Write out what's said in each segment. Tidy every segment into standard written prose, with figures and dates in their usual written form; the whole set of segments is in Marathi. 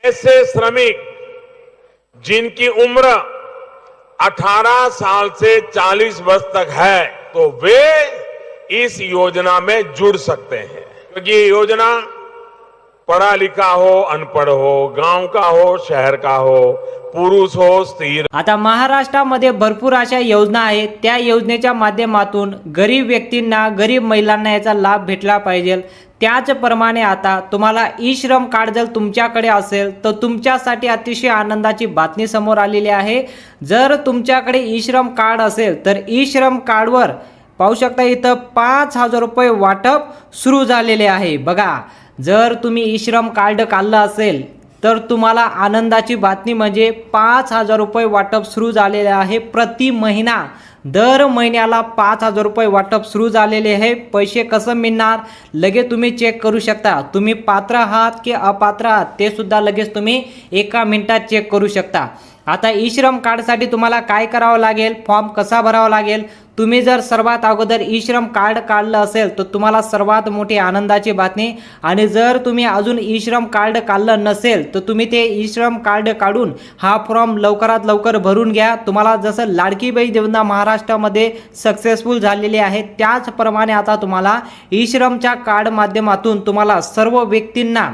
ऐसे श्रमिक जिनकी उम्र 18 साल से 40 वर्ष तक है तो वे इस योजना में जुड़ सकते हैं, क्योंकि ये योजना पढ़ा लिखा हो अनपढ़ हो, गांव का हो शहर का हो, पुरुष हो स्त्री। आता महाराष्ट्रामध्ये भरपूर अशा योजना आहेत, त्या योजनेच्या माध्यमातून गरीब व्यक्तींना, गरीब महिलांना याचा लाभ भेटला पाहिजे। त्याचप्रमाणे आता तुम्हाला ई श्रम कार्ड जर तुमच्याकडे असेल तर तुमच्यासाठी अतिशय आनंदाची बातमी समोर आलेली आहे। जर तुमच्याकडे ई श्रम कार्ड असेल तर ई श्रम कार्डवर पाहू शकता इथं 5,000 रुपये वाटप सुरू झालेले आहे। बघा, जर तुम्ही ई श्रम कार्ड काढलं असेल तर तुम्हाला आनंदाची बातमी म्हणजे 5,000 रुपये वाटप सुरू झालेले आहे प्रति महिना। दर महिन्याला 5,000 रुपये वाटप सुरू झालेले आहे। पैसे कसं मिळणार लगेच तुम्ही चेक करू शकता। तुम्ही पात्र आहात की अपात्र आहात ते सुद्धा लगेच तुम्ही एका मिनिटात चेक करू शकता। आता ई श्रम कार्डसाठी तुम्हाला काय करावं लागेल, फॉर्म कसा भरावा लागेल। तुम्ही जर सर्वात अगोदर ई श्रम कार्ड काढलं असेल तर तुम्हाला सर्वात मोठी आनंदाची बातमी, आणि जर तुम्ही अजून ई श्रम कार्ड काढलं नसेल तर तुम्ही ते ई श्रम कार्ड काढून हा फॉर्म लवकरात लवकर भरून घ्या। तुम्हाला जसं लाडकी बहीण योजना महाराष्ट्रामध्ये सक्सेसफुल झालेली आहे त्याचप्रमाणे आता तुम्हाला ई श्रमच्या कार्ड माध्यमातून तुम्हाला सर्व व्यक्तींना,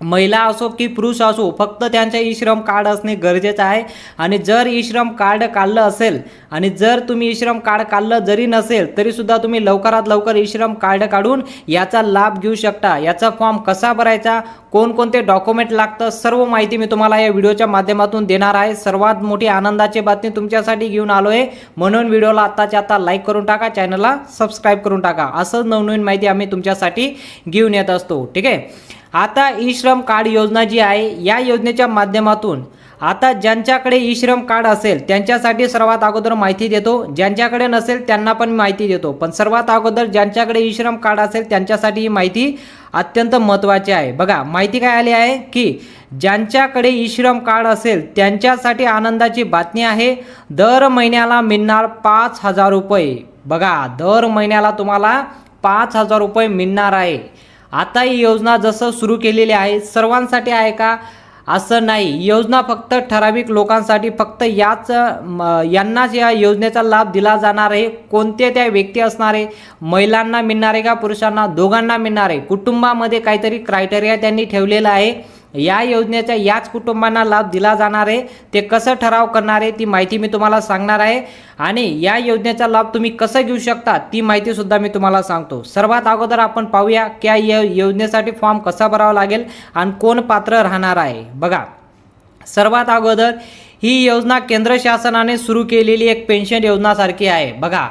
महिला असो की पुरुष असो, फक्त त्यांचे ई श्रम कार्ड असणे गरजेचं आहे। आणि जर ई श्रम कार्ड काढलं असेल आणि जर तुम्ही ई श्रम कार्ड काढलं जरी नसेल तरी सुद्धा तुम्ही लवकरात लवकर ई श्रम कार्ड काढून याचा लाभ घेऊ शकता। याचा फॉर्म कसा भरायचा, कोणकोणते डॉक्युमेंट लागतं, सर्व माहिती मी तुम्हाला या व्हिडिओच्या माध्यमातून देणार आहे। सर्वात मोठी आनंदाची बातमी तुमच्यासाठी घेऊन आलो आहे, म्हणून व्हिडिओला आत्ताच्या आता लाईक करून टाका, चॅनलला सबस्क्राईब करून टाका। असंच नवनवीन माहिती आम्ही तुमच्यासाठी घेऊन येत असतो, ठीक आहे। आता ई श्रम कार्ड योजना जी आहे या योजनेच्या माध्यमातून आता ज्यांच्याकडे ई श्रम कार्ड असेल त्यांच्यासाठी सर्वात अगोदर माहिती देतो, ज्यांच्याकडे नसेल त्यांना पण माहिती देतो। पण सर्वात अगोदर ज्यांच्याकडे ई श्रम कार्ड असेल त्यांच्यासाठी ही माहिती अत्यंत महत्त्वाची आहे। बघा, माहिती काय आली आहे की ज्यांच्याकडे ई श्रम कार्ड असेल त्यांच्यासाठी आनंदाची बातमी आहे, दर महिन्याला मिळणार 5,000 रुपये। बघा, दर महिन्याला तुम्हाला 5,000 रुपये मिळणार आहे। आता ही योजना जसं सुरू केलेली आहे सर्वांसाठी आहे का असं नाही, योजना फक्त ठराविक लोकांसाठी, फक्त यांनाच या योजनेचा लाभ दिला जाणार आहे। कोणते त्या व्यक्ती असणार आहे, महिलांना मिळणार आहे का पुरुषांना, दोघांना मिळणार आहे। कुटुंबामध्ये काहीतरी क्रायटेरिया त्यांनी ठेवलेला आहे, या योजनेच्या याच कुटुंबांना लाभ दिला जाणार आहे। ते कसं ठराव करणार आहे ती माहिती मी तुम्हाला सांगणार आहे, आणि या योजनेचा लाभ तुम्ही कसं घेऊ शकता ती माहिती सुद्धा मी तुम्हाला सांगतो। सर्वात अगोदर आपण पाहूया की या योजनेसाठी फॉर्म कसा भरावा लागेल आणि कोण पात्र राहणार आहे। बघा, सर्वात अगोदर ही योजना केंद्र शासनाने सुरू केलेली एक पेन्शन योजनासारखी आहे। बघा,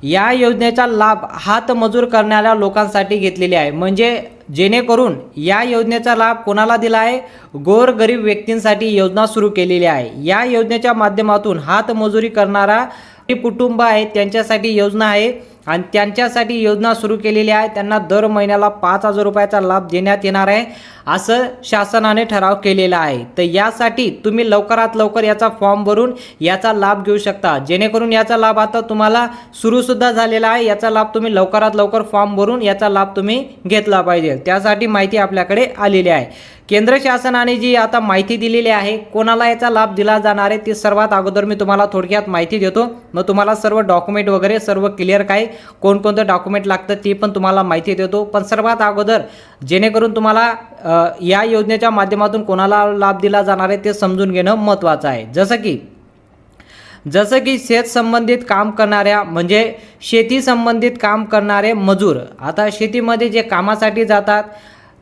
या योजनेचा लाभ हातमजूर करणाऱ्या लोकांसाठी घेतलेली आहे, म्हणजे जेणेकरून या योजनेचा लाभ कोणाला दिला आहे, गोरगरीब व्यक्तींसाठी योजना सुरू केलेली आहे। या योजनेच्या माध्यमातून हातमजुरी करणारा कुटुंब आहे त्यांच्यासाठी योजना आहे, आणि त्यांच्यासाठी योजना सुरू केलेली आहे। त्यांना दर महिन्याला 5,000 रुपयाचा लाभ देण्यात येणार आहे असं शासनाने ठराव केलेला आहे। तर यासाठी तुम्ही लवकरात लवकर याचा फॉर्म भरून याचा लाभ घेऊ शकता, जेणेकरून याचा लाभ आता तुम्हाला सुरूसुद्धा झालेला आहे। याचा लाभ तुम्ही लवकरात लवकर फॉर्म भरून याचा लाभ तुम्ही घेतला पाहिजे, त्यासाठी माहिती आपल्याकडे आलेली आहे। केंद्र शासनाने जी आता माहिती दिलेली आहे कोणाला याचा लाभ दिला जाणार आहे ती सर्वात अगोदर मी तुम्हाला थोडक्यात माहिती देतो, मग तुम्हाला सर्व डॉक्युमेंट वगैरे सर्व क्लिअर काय कोणकोणते डॉक्युमेंट लागतात ती पण तुम्हाला माहिती देतो। पण सर्वात अगोदर जेणेकरून तुम्हाला या योजनेच्या माध्यमातून कोणाला लाभ दिला जाणार आहे ते समजून घेणं महत्त्वाचं आहे। जसं की शेत संबंधित काम करणाऱ्या, म्हणजे शेती संबंधित काम करणारे मजूर, आता शेतीमध्ये जे कामासाठी जातात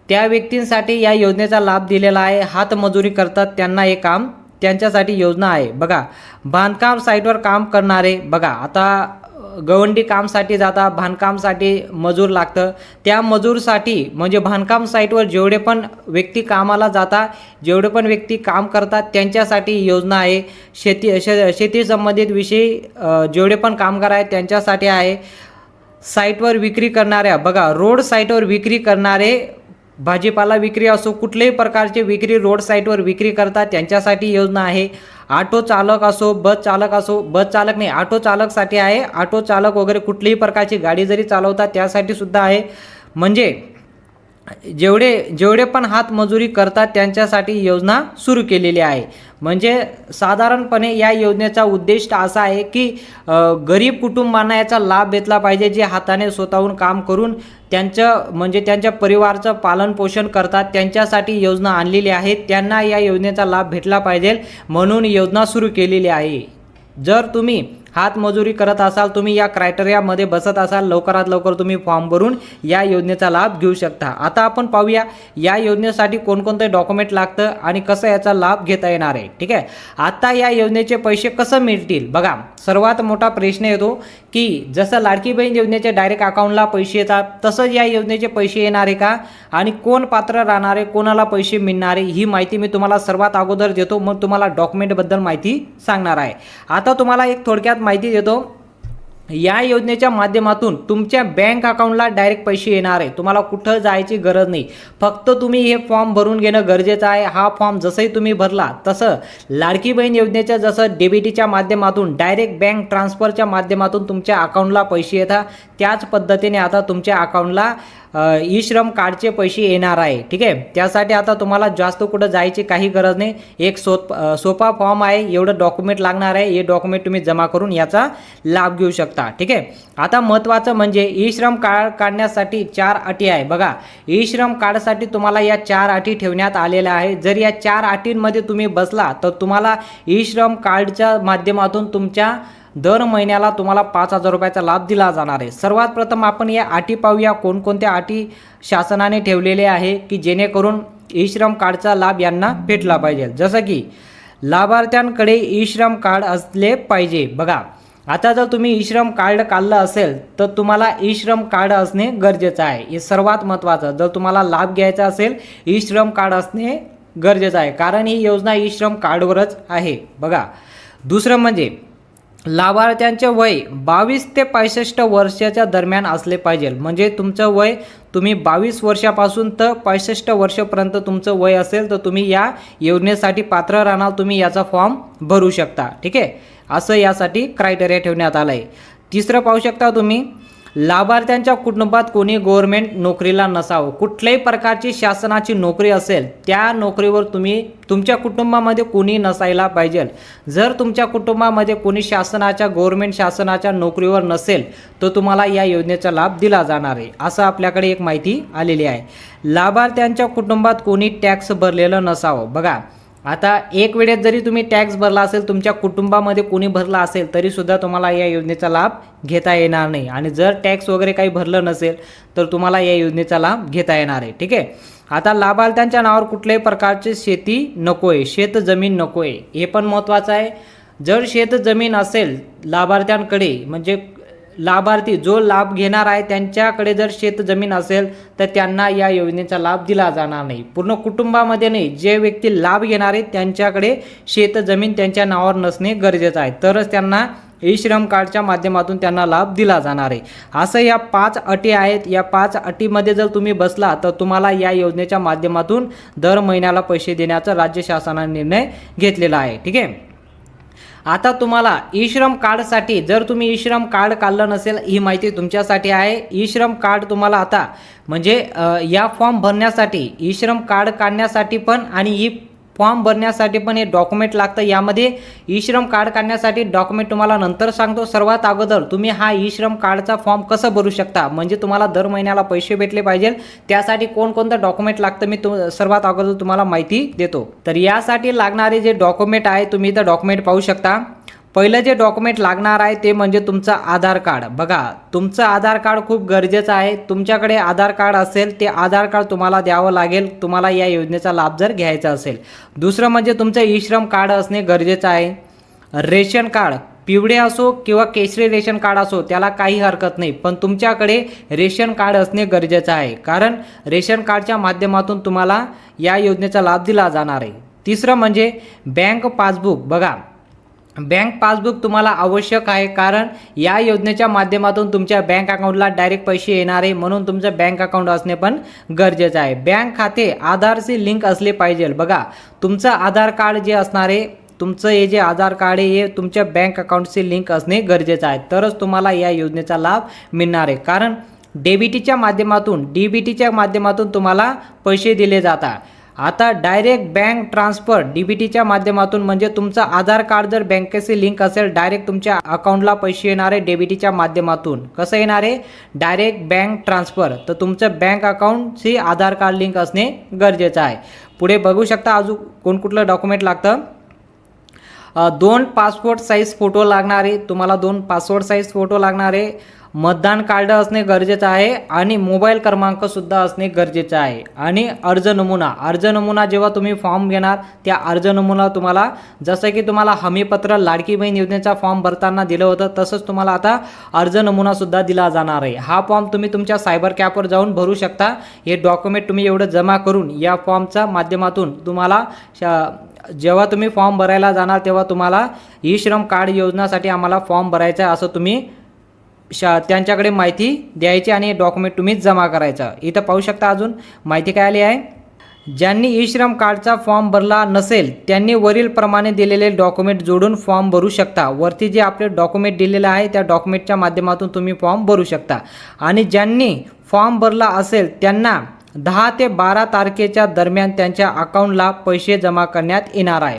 त्या व्यक्तींसाठी या योजनेचा लाभ दिलेला आहे। हातमजुरी करतात त्यांना हे काम, त्यांच्यासाठी योजना आहे। बघा, बांधकाम साईटवर काम करणारे, बघा आता गवंडी कामसाठी जाता, बांधकामसाठी मजूर लागतं, त्या मजूरसाठी म्हणजे बांधकाम साईटवर जेवढे पण व्यक्ती कामाला जातात, जेवढे पण व्यक्ती काम करतात त्यांच्यासाठी योजना आहे। शेती संबंधित विषयी जेवढे पण कामगार आहेत त्यांच्यासाठी आहे। साईटवर विक्री करणाऱ्या, बघा रोड साईटवर विक्री करणारे, भाजीपाला विक्री असो कुठल्याही प्रकारची विक्री रोड साईटवर विक्री करतात त्यांच्यासाठी योजना आहे। ऑटो चालक असो, बस चालक असो, बस चालक नाही ऑटो चालकसाठी आहे, ऑटो चालक वगैरे कुठलीही प्रकारची गाडी जरी चालवतात त्यासाठी सुद्धा आहे। म्हणजे जेवढे पण हातमजुरी करतात त्यांच्यासाठी योजना सुरू केलेली आहे. म्हणजे साधारणपणे या योजनेचा उद्देश असा आहे की गरीब कुटुंबांना याचा लाभ भेटला पाहिजे, जे हाताने स्वतःहून काम करून त्यांच्या परिवाराचं पालनपोषण करतात. त्यांच्यासाठी योजना आणलेली आहे. त्यांना या योजनेचा लाभ भेटला पाहिजे म्हणून योजना सुरू केलेली आहे. जर तुम्ही हातमजुरी करत असाल, तुम्ही या क्रायटेरियामध्ये बसत असाल, लवकरात लवकर तुम्ही फॉर्म भरून या योजनेचा लाभ घेऊ शकता. आता आपण पाहूया या योजनेसाठी कोणकोणते डॉक्युमेंट लागतं आणि कसं याचा लाभ घेता येणार आहे. ठीक आहे. आता या योजनेचे पैसे कसं मिळतील बघा, सर्वात मोठा प्रश्न येतो की जसं लाडकी बहीण योजनेचे डायरेक्ट अकाउंटला पैसे येतात तसंच या योजनेचे पैसे येणार आहे का आणि कोण पात्र राहणार आहे, कोणाला पैसे मिळणार आहे, ही माहिती मी तुम्हाला सर्वात अगोदर देतो. मग तुम्हाला डॉक्युमेंटबद्दल माहिती सांगणार आहे. आता तुम्हाला एक थोडक्यात माहिती देतो. या योजनेच्या माध्यमातून तुमच्या बँक अकाउंटला डायरेक्ट पैसे येणार आहे. तुम्हाला कुठं जायची गरज नाही. फक्त तुम्ही हे फॉर्म भरून घेणं गरजेचं आहे. हा फॉर्म जसंही तुम्ही भरला तसं लाडकी बहीण योजनेच्या जसं डीबीटीच्या माध्यमातून डायरेक्ट बँक ट्रान्सफरच्या माध्यमातून तुमच्या अकाउंटला पैसे येतात, त्याच पद्धतीने आता तुमच्या अकाउंटला ई श्रम कार्डचे पैसे येणार आहे. ठीक आहे. त्यासाठी आता तुम्हाला जास्त कुठं जायची काही गरज नाही. एक सोपा फॉर्म आहे. एवढं डॉक्युमेंट लागणार आहे. हे डॉक्युमेंट तुम्ही जमा करून याचा लाभ घेऊ शकता. ठीक आहे. आता महत्त्वाचं म्हणजे ई श्रम कार्ड काढण्यासाठी 4 अटी आहे. बघा, ई श्रम कार्डसाठी तुम्हाला या 4 अटी ठेवण्यात आलेल्या आहे. जर या 4 अटींमध्ये तुम्ही बसला तर तुम्हाला ई श्रम कार्डच्या माध्यमातून तुमच्या दर महिन्याला तुम्हाला 5,000 रुपयाचा लाभ दिला जाणार आहे. सर्वात प्रथम आपण या अटी पाहूया, कोणकोणत्या अटी शासनाने ठेवलेले आहे की जेणेकरून ई श्रम कार्डचा लाभ यांना भेटला पाहिजे. जसं की लाभार्थ्यांकडे ई श्रम कार्ड असले पाहिजे. बघा, आता जर तुम्ही ई श्रम कार्ड काढलं असेल तर तुम्हाला ई श्रम कार्ड असणे गरजेचं आहे. हे सर्वात महत्त्वाचं. जर तुम्हाला लाभ घ्यायचा असेल ई श्रम कार्ड असणे गरजेचं आहे, कारण ही योजना ई श्रम कार्डवरच आहे. बघा, दुसरं म्हणजे लाभार्थ्यांचे वय 22 ते 65 वर्षाच्या दरम्यान असले पाहिजे. म्हणजे तुमचं वय तुम्ही 22 वर्षापासून तर 65 वर्षापर्यंत तुमचं वय असेल तर तुम्ही या योजनेसाठी पात्र राहणार. तुम्ही याचा फॉर्म भरू शकता. ठीक आहे. असं यासाठी क्रायटेरिया ठेवण्यात आलं आहे. तिसरं पाहू शकता तुम्ही, लाभार्थ्यांच्या कुटुंबात कोणी गव्हर्नमेंट नोकरीला नसावं. कुठल्याही प्रकारची शासनाची नोकरी असेल त्या नोकरीवर तुमच्या कुटुंबामध्ये कोणी नसायला पाहिजे. जर तुमच्या कुटुंबामध्ये कोणी गव्हर्नमेंट शासनाच्या नोकरीवर नसेल तर तुम्हाला या योजनेचा लाभ दिला जाणार आहे. असं आपल्याकडे एक माहिती आलेली आहे. लाभार्थ्यांच्या कुटुंबात कोणी टॅक्स भरलेलं नसावं. बघा, आता एक वेळेस जरी तुम्ही टॅक्स भरला असेल, तुमच्या कुटुंबामध्ये कोणी भरला असेल तरीसुद्धा तुम्हाला या योजनेचा लाभ घेता येणार नाही. आणि जर टॅक्स वगैरे काही भरलं नसेल तर तुम्हाला या योजनेचा लाभ घेता येणार आहे. ठीक आहे. आता लाभार्थ्यांच्या नावावर कुठल्याही प्रकारची शेती नको आहे, शेतजमीन नको आहे. हे पण महत्त्वाचं आहे. जर शेतजमीन असेल लाभार्थ्यांकडे, म्हणजे लाभार्थी जो लाभ घेणार आहे त्यांच्याकडे जर शेतजमीन असेल तर त्यांना या योजनेचा लाभ दिला जाणार नाही. पूर्ण कुटुंबामध्ये नाही, जे व्यक्ती लाभ घेणार आहेत त्यांच्याकडे शेतजमीन त्यांच्या नावावर नसणे गरजेचं आहे, तरच त्यांना ई श्रम कार्डच्या माध्यमातून त्यांना लाभ दिला जाणार आहे. असं या 5 अटी आहेत. या 5 अटीमध्ये जर तुम्ही बसला तर तुम्हाला या योजनेच्या माध्यमातून दर महिन्याला पैसे देण्याचा राज्य शासनाने निर्णय घेतलेला आहे. ठीक आहे. आता तुम्हाला ई श्रम कार्डसाठी, जर तुम्ही ई श्रम कार्ड काढलं नसेल, ही माहिती तुमच्यासाठी आहे. ई श्रम कार्ड तुम्हाला आता म्हणजे या फॉर्म भरण्यासाठी, ई श्रम कार्ड काढण्यासाठी पण आणि ही फॉर्म भरण्यासाठी पण हे डॉक्युमेंट लागतं. यामध्ये ई श्रम कार्ड काढण्यासाठी डॉक्युमेंट तुम्हाला नंतर सांगतो. सर्वात अगोदर तुम्ही हा ई श्रम कार्डचा फॉर्म कसं भरू शकता, म्हणजे तुम्हाला दर महिन्याला पैसे भेटले पाहिजे, त्यासाठी कोणकोणतं डॉक्युमेंट लागतं मी सर्वात अगोदर तुम्हाला माहिती देतो. तर यासाठी लागणारे जे डॉक्युमेंट आहे तुम्ही इथं डॉक्युमेंट पाहू शकता. पहिलं जे डॉक्युमेंट लागणार आहे ते म्हणजे तुमचं आधार कार्ड. बघा, तुमचं आधार कार्ड खूप गरजेचं आहे. तुमच्याकडे आधार कार्ड असेल ते आधार कार्ड तुम्हाला द्यावं लागेल तुम्हाला या योजनेचा लाभ जर घ्यायचा असेल. दुसरं म्हणजे तुमचं ई श्रम कार्ड असणे गरजेचं आहे. रेशन कार्ड पिवळे असो किंवा केशरी रेशन कार्ड असो त्याला काही हरकत नाही, पण तुमच्याकडे रेशन कार्ड असणे गरजेचं आहे, कारण रेशन कार्डच्या माध्यमातून तुम्हाला या योजनेचा लाभ दिला जाणार आहे. तिसरं म्हणजे बँक पासबुक. बघा, बँक पासबुक तुम्हाला आवश्यक आहे, कारण या योजनेच्या माध्यमातून तुमच्या बँक अकाउंटला डायरेक्ट पैसे येणार आहे, म्हणून तुमचं बँक अकाउंट असणे पण गरजेचं आहे. बँक खाते आधारशी लिंक असले पाहिजे. बघा, तुमचं आधार कार्ड जे असणार आहे, तुमचं हे जे आधार कार्ड आहे हे तुमच्या बँक अकाउंटशी लिंक असणे गरजेचं आहे, तरच तुम्हाला या योजनेचा लाभ मिळणार आहे. कारण डेबिटीच्या माध्यमातून डीबीटीच्या माध्यमातून तुम्हाला पैसे दिले जातात. आता डायरेक्ट बँक ट्रान्सफर डीबीटीच्या माध्यमातून म्हणजे तुमचं आधार कार्ड जर बँकेशी लिंक असेल डायरेक्ट तुमच्या अकाउंटला पैसे येणार आहे डेबिटीच्या माध्यमातून. कसं येणार आहे? Direct bank transfer. तर तुमचं बँक अकाउंटशी आधार कार्ड लिंक असणे गरजेचं आहे. पुढे बघू शकता अजून कोणकुठलं डॉक्युमेंट लागतं. 2 पासपोर्ट साईज फोटो लागणार आहे तुम्हाला. 2 पासपोर्ट साईज फोटो लागणार आहे. मतदान कार्ड असणे गरजेचं आहे आणि मोबाईल क्रमांक सुद्धा असणे गरजेचं आहे. आणि अर्ज नमुना जेव्हा तुम्ही फॉर्म घेणार त्या अर्ज नमुना तुम्हाला जसं की तुम्हाला हमीपत्र लाडकी बहीण योजनेचा फॉर्म भरताना दिलं होतं तसंच तुम्हाला आता अर्ज नमुना सुद्धा दिला जाणार आहे. हा फॉर्म तुम्ही तुमच्या सायबर कॅफवर जाऊन भरू शकता. हे डॉक्युमेंट तुम्ही एवढं जमा करून या फॉर्मच्या माध्यमातून तुम्हाला जेव्हा तुम्ही फॉर्म भरायला जाणार तेव्हा तुम्हाला ई श्रम कार्ड योजनासाठी आम्हाला फॉर्म भरायचा आहे असं तुम्ही त्यांच्याकडे माहिती द्यायची आणि डॉक्युमेंट तुम्ही जमा करायचं. इथं पाहू शकता अजून माहिती काय आली आहे. ज्यांनी ई श्रम कार्डचा फॉर्म भरला नसेल त्यांनी वरील प्रमाणे दिलेले डॉक्युमेंट जोडून फॉर्म भरू शकता. वरती जे आपले डॉक्युमेंट दिलेलं आहे त्या डॉक्युमेंटच्या माध्यमातून तुम्ही फॉर्म भरू शकता. आणि ज्यांनी फॉर्म भरला असेल त्यांना 10 ते 12 तारखेच्या दरम्यान त्यांच्या अकाउंटला पैसे जमा करण्यात येणार आहे.